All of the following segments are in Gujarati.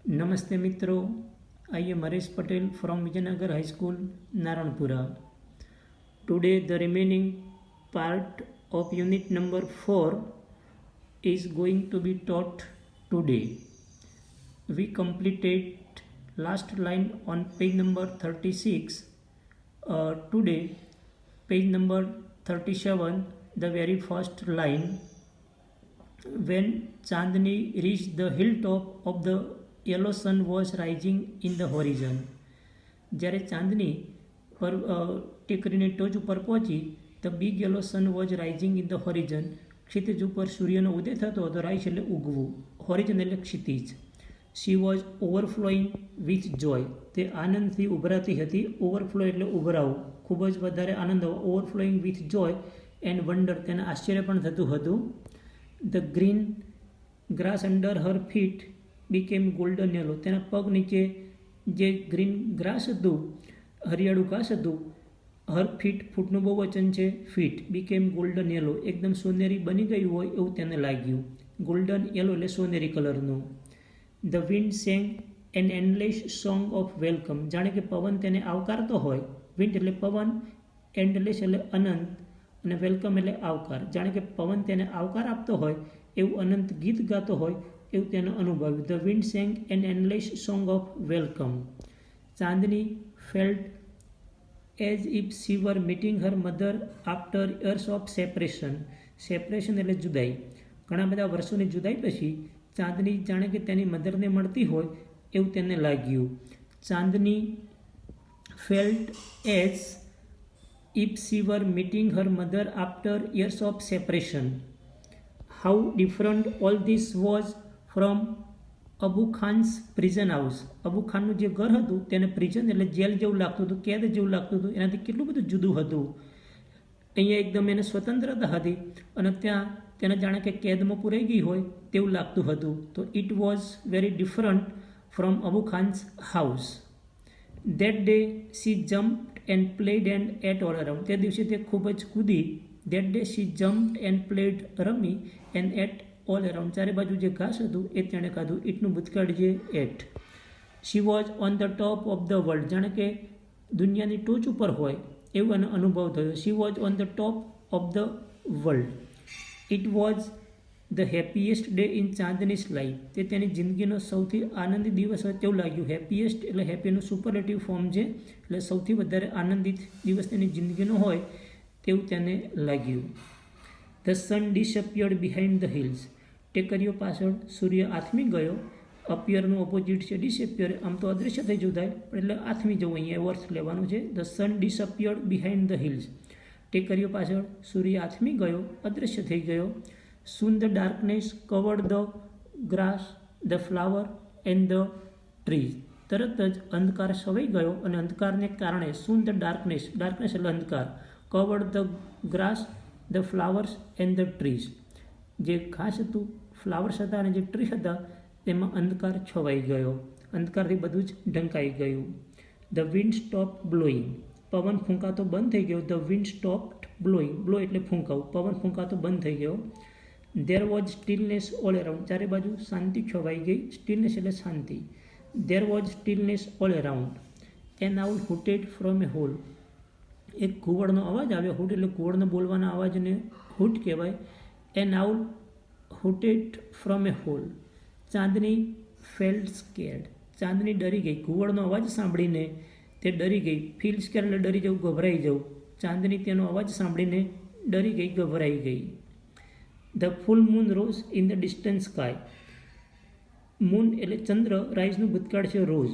नमस्ते मित्रों, I am Harish Patel from Vijayanagar High School, Naranpura. Today the remaining part of unit number 4 is going to be taught today. We completed last line on page number 36. Today, page number 37, the very first line. When Chandni reached the hilltop of the yellow sun was rising in the horizon. જ્યારે ચાંદની પર ટેકરીની ટોચ ઉપર પહોંચી the big yellow sun was rising in the horizon. ક્ષિતિજ ઉપર સૂર્યનો ઉદય થતો હતો. રાઈસ એટલે ઉગવું, હોરિઝન એટલે ક્ષિતિજ. She was overflowing with joy. તે આનંદથી ઉભરાતી હતી. ઓવરફ્લો એટલે ઉભરાવું, ખૂબ જ વધારે આનંદ. Overflowing with joy and wonder, તેને આશ્ચર્ય પણ થતું હતું. The green grass under her feet became golden yellow. તેના પગ નીચે જે ગ્રીન ગ્રાસ હતું, હરિયાળું ઘાસ હતું, હર ફીટ, ફૂટનું બહુવચન છે ફીટ, બીકેમ ગોલ્ડન યલો, એકદમ સોનેરી બની ગયું હોય એવું તેને લાગ્યું. ગોલ્ડન યલો એટલે સોનેરી કલરનું. The wind sang an endless song of welcome. જાણે કે પવન તેને આવકારતો હોય. વિન્ડ એટલે પવન, એન્ડલેસ એટલે અનંત, અને વેલકમ એટલે આવકાર. જાણે કે પવન તેને આવકાર આપતો હોય એવું અનંત ગીત ગાતો હોય એવું તેને અનુભવ્યું. The wind sang an endless song of welcome. Chandni felt as if she were meeting her mother after years of separation. Separation એટલે જુદાઈ. ઘણા બધા વર્ષોની જુદાઈ પછી ચાંદની જાણે કે તેની મધરને મળતી હોય એવું તેને લાગ્યું. Chandni felt as if she were meeting her mother after years of separation. How different all this was from Abu Khan's prison house. Abu ખાનનું જે ઘર હતું તેને પ્રિઝન એટલે જેલ જેવું લાગતું હતું, કેદ જેવું લાગતું હતું. એનાથી કેટલું બધું જુદું હતું. અહીંયા એકદમ એને સ્વતંત્રતા હતી અને ત્યાં તેને જાણે કે કેદમાં પૂરાઈ ગઈ હોય તેવું લાગતું હતું. તો it was very different from Abu Khan's house. That day she jumped and played and ate all around. તે દિવસે તે ખૂબ જ કૂદી. That day she jumped and played, rummy, and ate all around. ચારે બાજુ જે ઘાસ હતું એ તેણે ખાધું. ઇટનું ભૂતકાળ જે at. She was on the top of the world. જાણે કે દુનિયાની ટોચ ઉપર હોય એવો એનો અનુભવ થયો. She was on the top of the world. It was the happiest day in Chandni's life. તે તેની જિંદગીનો સૌથી આનંદી દિવસ હોય તેવું લાગ્યું. હેપીએસ્ટ એટલે હેપીનું સુપરલેટિવ ફોર્મ છે, એટલે સૌથી વધારે આનંદિત દિવસ તેની જિંદગીનો હોય તેવું તેને લાગ્યું. The sun disappeared behind the hills. ટેકરીઓ પાછળ સૂર્ય આથમી ગયો. અપિયરનું ઓપોઝિટ છે ડિસઅપિયર. આમ તો અદૃશ્ય થઈ જવું થાય, એટલે આથમી જવું અહીંયા વર્થ લેવાનું છે. The sun disappeared behind the hills. ટેકરીઓ પાછળ સૂર્ય આથમી ગયો, અદૃશ્ય થઈ ગયો. Soon the darkness covered the grass, the flower and the trees. તરત જ અંધકાર છવાઈ ગયો અને અંધકારને કારણે soon the darkness, darkness એટલે અંધકાર, covered the grass, the flowers and the trees. જે ઘાસ હતું, ફ્લાવર્સ હતા અને જે ટ્રી હતા તેમાં અંધકાર છવાઈ ગયો. અંધકારથી બધું જ ઢંકાઈ ગયું. The wind stopped blowing. પવન ફૂંકાતો બંધ થઈ ગયો. The wind stopped blowing. blow એટલે ફૂંકાવું. પવન ફૂંકાતો બંધ થઈ ગયો. There was stillness all around. ચારે બાજુ શાંતિ છવાઈ ગઈ. સ્ટીલનેસ એટલે શાંતિ. There was stillness all around. An owl hooted from a hole. એક ઘુવડનો અવાજ આવ્યો. હૂટ એટલે ઘુવડનો બોલવાના અવાજને હૂટ કહેવાય. An owl hooted from a hole. Chandni felt scared. ચાંદની ડરી ગઈ. ઘુવડનો અવાજ સાંભળીને તે ડરી ગઈ. ફીલ સ્કેર એટલે ડરી જવું, ગભરાઈ જવું. ચાંદની તેનો અવાજ સાંભળીને ડરી ગઈ, ગભરાઈ ગઈ. The full moon rose in the distant sky. Moon એટલે ચંદ્ર, રાઇઝનું ભૂતકાળ છે rose.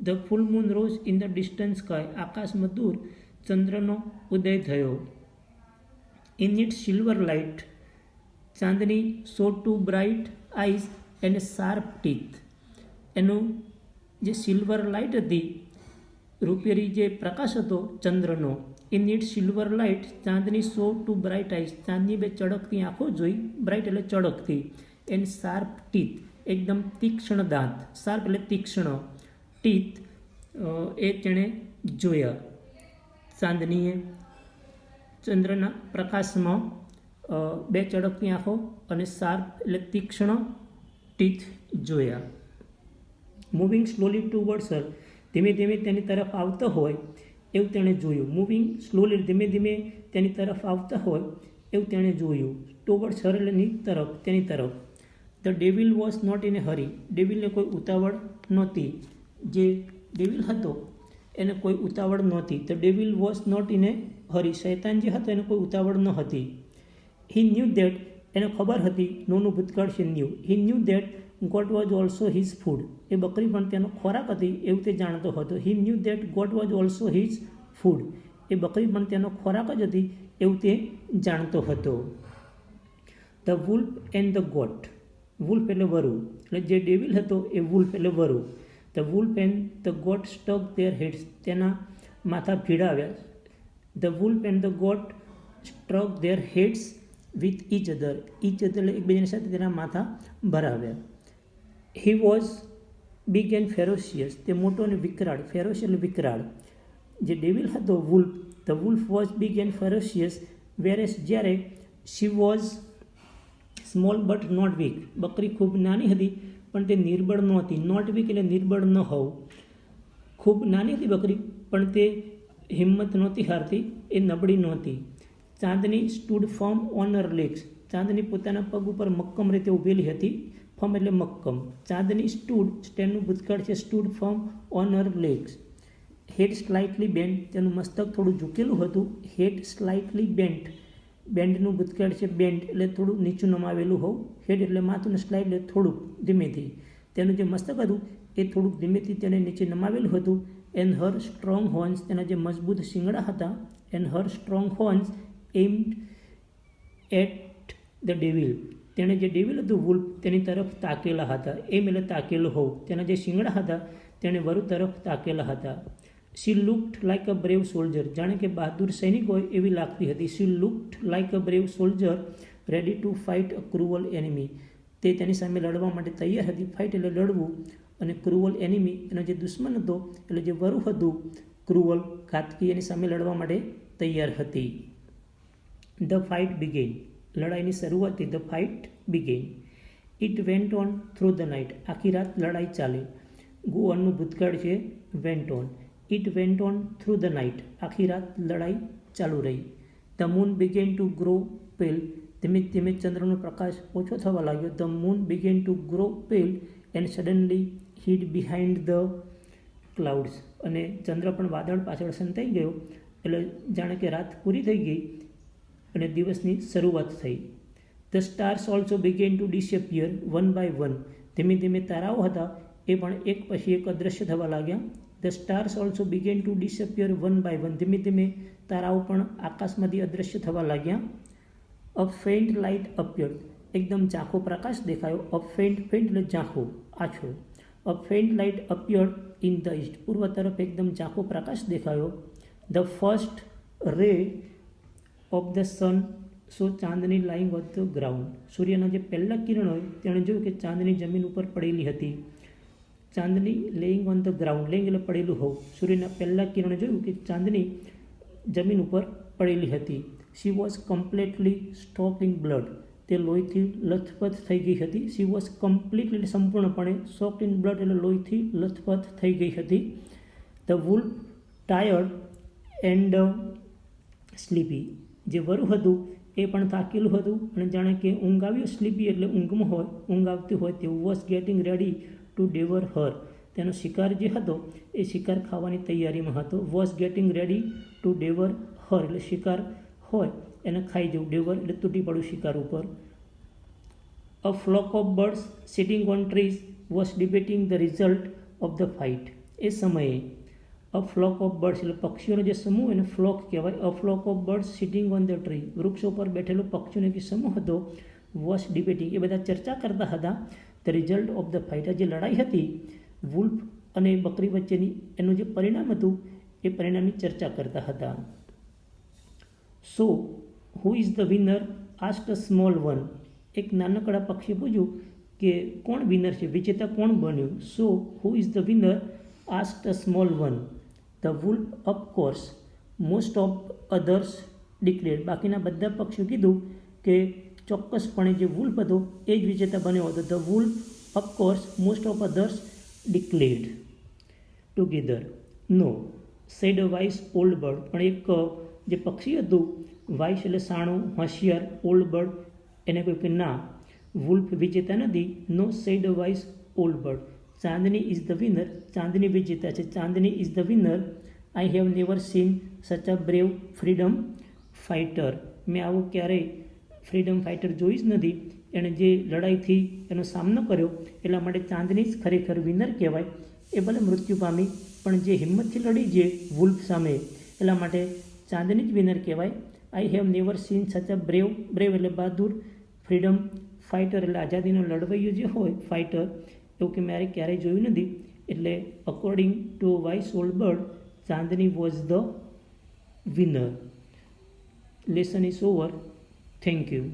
The full moon rose in the distant sky. આકાશમાં દૂર ચંદ્રનો ઉદય થયો. In it silver light. Chandni saw two bright eyes and sharp teeth. એનું જે સિલ્વર લાઇટ હતી, રૂપેરી જે પ્રકાશ હતો ચંદ્રનો. In it silver light, Chandni saw two bright eyes. Chandni બે ચળકતી આંખો જોઈ. બ્રાઇટ એટલે ચળકતી. એન્ડ શાર્પ ટીથ, એકદમ તીક્ષ્ણ દાંત. શાર્પ એટલે તીક્ષ્ણ. ટીથ એ તેણે જોયા. ચાંદનીએ ચંદ્રના પ્રકાશમાં બે ચળકતી આંખો અને શાર્પ એટલે તીક્ષ્ણ ટીથ જોયા. મૂવિંગ સ્લોલી ટુવર્ડ્સ હર, ધીમે ધીમે તેની તરફ આવતો હોય એવું તેણે જોયું. મૂવિંગ સ્લોલી, ધીમે ધીમે તેની તરફ આવતા હોય એવું તેણે જોયું. ટુવર્ડ્સ હર એટલે તરફ, તેની તરફ. The devil was not in a hurry, ડેવિલને કોઈ ઉતાવળ નહોતી. જે ડેવિલ હતો એને કોઈ ઉતાવળ નહોતી. The devil was not in a hurry, શૈતાન જે હતો એને કોઈ ઉતાવળ ન હતી. હી ન્યૂ દેટ, એને ખબર હતી. નોનું ભૂતકાળ છે knew. He knew that goat was also his food, એ બકરી પણ તેનો ખોરાક હતી એવું તે જાણતો હતો. He knew that goat was also his food, એ બકરી પણ તેનો ખોરાક જ હતી એવું તે જાણતો હતો. The wolf and the goat, wolf એટલે વરુ, એટલે જે ડેવિલ હતો એ વુલ્ફ એટલે વરુ. The wolf and the goat stuck their heads, તેના માથા ભીડાવ્યા. The wolf and the goat struck their heads with each other, each other એટલે એકબીજાની સાથે તેના માથા ભરાવ્યા. He was big and ferocious, તે મોટો અને વિકરાળ, ફેરોશિયસ એટલે વિકરાળ. જે ડેવિલ હતો wolf, the wolf was big and ferocious, whereas જ્યારે she was small but not weak, બકરી ખૂબ નાની હતી પણ તે નિર્બળ નહોતી. નોટ વીક એટલે નિર્બળ ન હોવું. ખૂબ નાની હતી બકરી પણ તે હિંમત નહોતી હારતી, એ નબળી નહોતી. Chandni stood firm on her legs, Chandni પોતાના પગ ઉપર મક્કમ રીતે ઊભેલી હતી. ફર્મ એટલે મક્કમ. ચાંદની સ્ટૂડ, સ્ટેન્ડનું ભૂતકાળ છે stood firm on her legs. Head slightly bent, તેનું મસ્તક થોડું ઝૂકેલું હતું. હેડ સ્લાઇટલી બેન્ટ, બેન્ડનું ભૂતકાળ છે બેન્ડ એટલે થોડું નીચું નમાવેલું હોવું. હેડ એટલે માથું ને સ્લાઇડ એટલે થોડુંક ધીમેથી. તેનું જે મસ્તક હતું એ થોડુંક ધીમેથી તેને નીચે નમાવેલું હતું. એન્ડ હર સ્ટ્રોંગ હોર્ન્સ, તેના જે મજબૂત શિંગડા હતા. And her strong horns aimed at the devil, તેણે જે ડેવિલ હતું વુલ્ફ તેની તરફ તાકેલા હતા. એમ એટલે તાકેલું હોવું. તેના જે શિંગડા હતા તેણે વરુ તરફ તાકેલા હતા. She looked like a brave soldier, જાણે કે બહાદુર સૈનિક હોય એવી લાગતી હતી. She looked like a brave soldier ready to fight a cruel enemy, તે તેની સામે લડવા માટે તૈયાર હતી. ફાઇટ એટલે લડવું, અને ક્રુઅલ એનિમી એનો જે દુશ્મન હતો એટલે જે વરુ હતું ક્રુઅલ ઘાતકી, એની સામે લડવા માટે તૈયાર હતી. ધ ફાઇટ બિગેન, લડાઈની શરૂઆત થઈ. The fight began. It went on through the night, આખી રાત લડાઈ ચાલે. ગો ઓનનું ભૂતકાળ છે went on. It went on through the night, આખી રાત લડાઈ ચાલુ રહી. The moon began to grow pale, ધીમે ધીમે ચંદ્રનો પ્રકાશ ઓછો થવા લાગ્યો. The moon began to grow pale and suddenly hid behind the clouds, અને ચંદ્ર પણ વાદળ પાછળ સંતાઈ ગયો એટલે જાણે કે રાત પૂરી થઈ ગઈ અને દિવસની શરૂઆત થઈ. The stars also began to disappear one by one, ધીમે ધીમે તારાઓ હતા એ પણ એક પછી એક અદૃશ્ય થવા લાગ્યા. The stars also began to disappear one by one, ધીમે ધીમે તારાઓ પણ આકાશમાંથી અદૃશ્ય થવા લાગ્યા. અ ફેન્ટ લાઇટ અપિયર્ડ, એકદમ ઝાંખો પ્રકાશ દેખાયો. અ ફેન્ટ, ફેન્ટ એટલે ઝાંખો, આછો. A faint light appeared in the east, પૂર્વ તરફ એકદમ ઝાંખો પ્રકાશ દેખાયો. The first ray of the sun saw Chandni lying on the ground, સૂર્યના જે પહેલા કિરણ હોય તેણે જોયું કે ચાંદની જમીન ઉપર પડેલી હતી. Chandni laying on the ground, laying એટલે પડેલું હોવું. સૂર્યના પહેલા કિરણે જોયું કે ચાંદની જમીન ઉપર પડેલી હતી. She was completely stop in blood, તે લોહીથી લથપથ થઈ ગઈ હતી. શી વોઝ કમ્પ્લીટલી એટલે સંપૂર્ણપણે, સોક્ડ ઇન બ્લડ એટલે લોહીથી લથપથ થઈ ગઈ હતી. The wolf tired and sleepy, જે વરુ હતું એ પણ થાકેલું હતું અને જાણે કે ઊંઘ આવ્યો. સ્લીપી એટલે ઊંઘમાં હોય, ઊંઘ આવતી હોય તેવું. વોઝ ગેટિંગ રેડી ટુ ડેવર હર, તેનો શિકાર જે હતો એ શિકાર ખાવાની તૈયારીમાં હતો. વોઝ ગેટિંગ રેડી ટુ ડેવર હર એટલે શિકાર હોય એને ખાઈ જવું. ડેવર એટલે તૂટી પડવું શિકાર ઉપર. A flock of birds sitting on trees was debating the result of the fight, એ સમયે અ ફ્લોક ઓફ બર્ડ્સ એટલે પક્ષીઓનો જે સમૂહ એને ફ્લોક કહેવાય. અ flock of birds sitting on the tree, વૃક્ષો પર બેઠેલો પક્ષીઓનો જે સમૂહ હતો વોઝ ડિબેટિંગ, એ બધા ચર્ચા કરતા હતા. The result of the fight, જે લડાઈ હતી વુલ્ફ અને બકરી વચ્ચેની, એનું જે પરિણામ હતું એ પરિણામની ચર્ચા કરતા હતા. So who is the winner asked a small one, એક નાનકડા પક્ષીએ પૂછ્યું કે કોણ વિનર છે, વિજેતા કોણ બન્યું. So who is the winner asked a small one. The wolf of course, most of others declared, બાકીના બધા પક્ષીઓ કીધું કે ચોક્કસપણે જે વુલ્ફ હતો એ જ વિજેતા બન્યો હતો. The wolf of course most of others declared together. No, said a wise old bird. પણ એક જે પક્ષી હતું, વાઇસ એટલે સાણું, હોશિયાર, ઓલ્ડ બર્ડ એને કહ્યું કે ના, વુલ્ફ વિજેતા નથી. No said a wise old bird. Chandni is the winner. Chandni વિજેતા છે. Chandni is the winner. I have never seen such a brave freedom fighter. મેં આવું ક્યારેય ફ્રીડમ ફાઇટર જોઈ જ નથી. એણે જે લડાઈથી એનો સામનો કર્યો એટલા માટે ચાંદની જ ખરેખર વિનર કહેવાય. એ ભલે મૃત્યુ પામી પણ જે હિંમતથી લડી જે વુલ્ફ સામે એટલા માટે ચાંદની જ વિનર કહેવાય. આઈ have never seen such a brave. Brave એટલે બહાદુર, ફ્રીડમ ફાઇટર એટલે આઝાદીનો લડવૈયો જે હોય ફાઇટર, એવું કે મારે ક્યારેય જોયું નથી. એટલે according to wise old bird, Chandni was the winner. Lesson is over. Thank you.